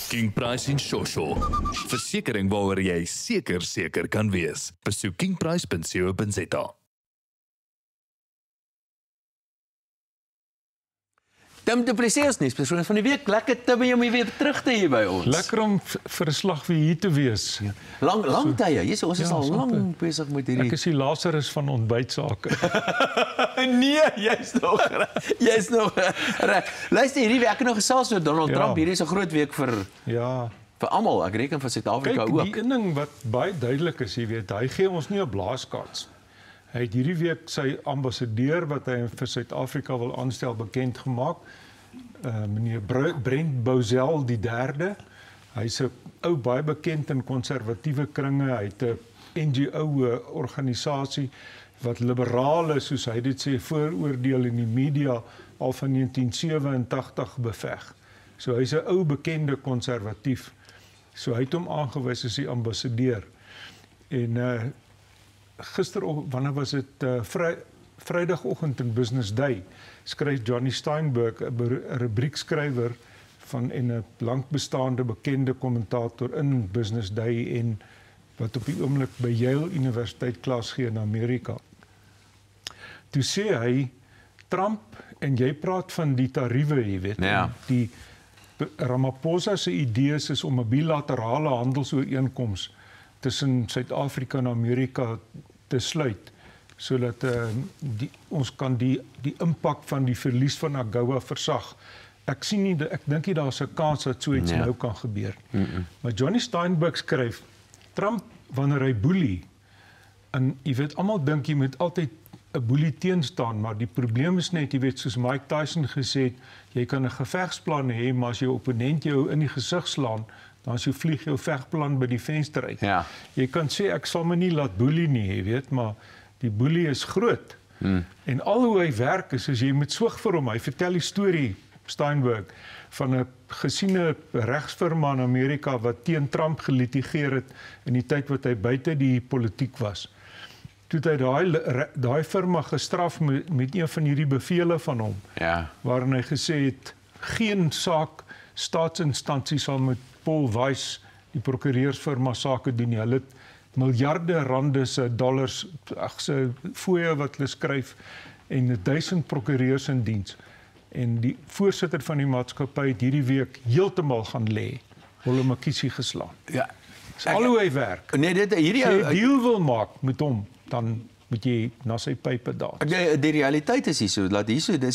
Kingprice en Shosho. Versekering waaroor jy seker kan wees. Besoek kingprice.co.za. Tim du Plessis, nuuspersoon van die week. Lekker Tim om jy weer terug te hê by ons. Lekker om vir 'n slag weer hier te wees. Ja. Lang tye. Ons is al lank besig met hierdie. Ek is die Lazarus van ontbytsake. Nee, jy's nog reg. Luister, hierdie week nog gesels oor Donald Trump. Hierdie is 'n groot week vir almal. Ek reken vir Suid-Afrika ook. Die een ding wat baie duidelik is, jy weet, hy gee ons nie 'n blaaskans. Hy het hierdie week sy ambassadeur wat hy vir Suid-Afrika wil aanstel bekend gemaak. Meneer Brent Bozell die derde. Hy's 'n ou baie bekend in konservatiewe kringe. Hy het 'n NGO organisasie wat liberale, soos hy dit sê, vooroordeel in die media al van 1987 beveg. So hy's 'n ou bekende konservatief. So hy het hom aangewys as die ambassadeur. En gister, wanneer was dit, Vrydagoggend in Business Day, skryf Johnny Steinberg, 'n rubriekskrywer en 'n lankbestaande bekende kommentator in Business Day en wat op die oomblik by Yale Universiteit klas gee in Amerika. Toe sê hy, Trump, en jy praat van die tariewe, jy weet, die Ramaphosa se idees is om 'n bilaterale handelsooreenkoms tussen Suid-Afrika en Amerika te sluit, sodat ons kan die impak van die verlies van AGOA versag. Ek dink nie daar's 'n kans dat so iets nou kan gebeur. Maar Johnny Steinberg skryf, Trump, wanneer hy boelie, en jy weet, almal dink jy moet altyd 'n boelie teenstaan, maar die probleem is net, jy weet, soos Mike Tyson gesê het, jy kan 'n gevegsplan hê, maar as jou opponent jou in die gesig slaan, dan vlieg jou vegplan by die venster uit. Ja. Jy kan sê, ek sal my nie laat boelie nie, jy weet, maar die boelie is groot. En al hoe hy werk is, jy moet soog vir hom. Hy vertel die storie, Steinberg, van 'n gesiene regsfirma in Amerika wat teen Trump gelitigeer het in die tyd wat hy buite die politiek was. Toe het hy daai firma gestraf met een van hierdie bevele van hom, waarin hy gesê het, geen saak staatsinstansie sal met Paul Weiss, die prokureursfirma, sake doen nie. Hulle het miljarde rande se dollars, se fooie wat hulle skryf, en 1000 prokureurs in diens. En die voorsitter van die maatskappy het hierdie week heeltemal gaan lê, hulle makiesie geslaan. Ja. Al hoe hy werk. Nee, hierdie ou 'n deal wil maak met hom, dan moet jy na sy pype dans. Die realiteit is dis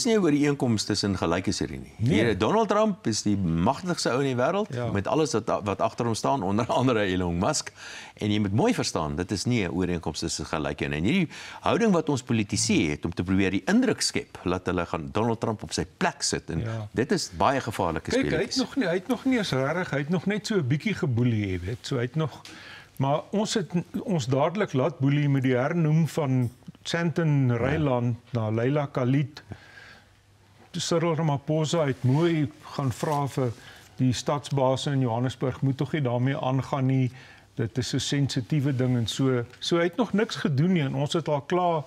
nie 'n ooreenkoms tussen gelykes hierdie nie. Donald Trump is die magtigste ou in die wêreld, met alles wat agter hom staan, onder andere Elon Musk. En jy moet mooi verstaan, dit is nie 'n ooreenkoms tussen gelykes nie. En hierdie houding wat ons politici het om te probeer die indruk skep dat hulle gaan Donald Trump op sy plek sit, en dit is baie gevaarlike speletjies. Kyk, hy het nog nie eens regtig, hy het nog net so 'n bietjie geboelie, jy weet. So hy het nog. Maar ons het ons dadelik laat boelie met die hernoem van Santon Ryland na Leila Khalid. Cyril Ramaphosa het mooi gaan vra vir die stadsbaas in Johannesburg, moet tog nie daarmee aangaan nie, dit is 'n sensitiewe ding en so. So hy het nog niks gedoen nie, en ons het al klaar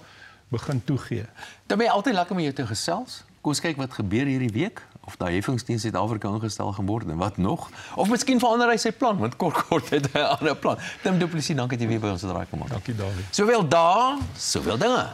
begin toegee. Dan ben jy altyd lekker met jou te gesels. Kom ons kyk wat gebeur hierdie week. Of daai heffingsdiens Suid-Afrika ingestel geword en wat nog? Of miskien verander hy sy plan, want kort het hy 'n ander plan. Tim du Plessis, dankie dat jy weer by ons gedraai kom. Dankie, Dawie. Sowel daar, sowel dinge.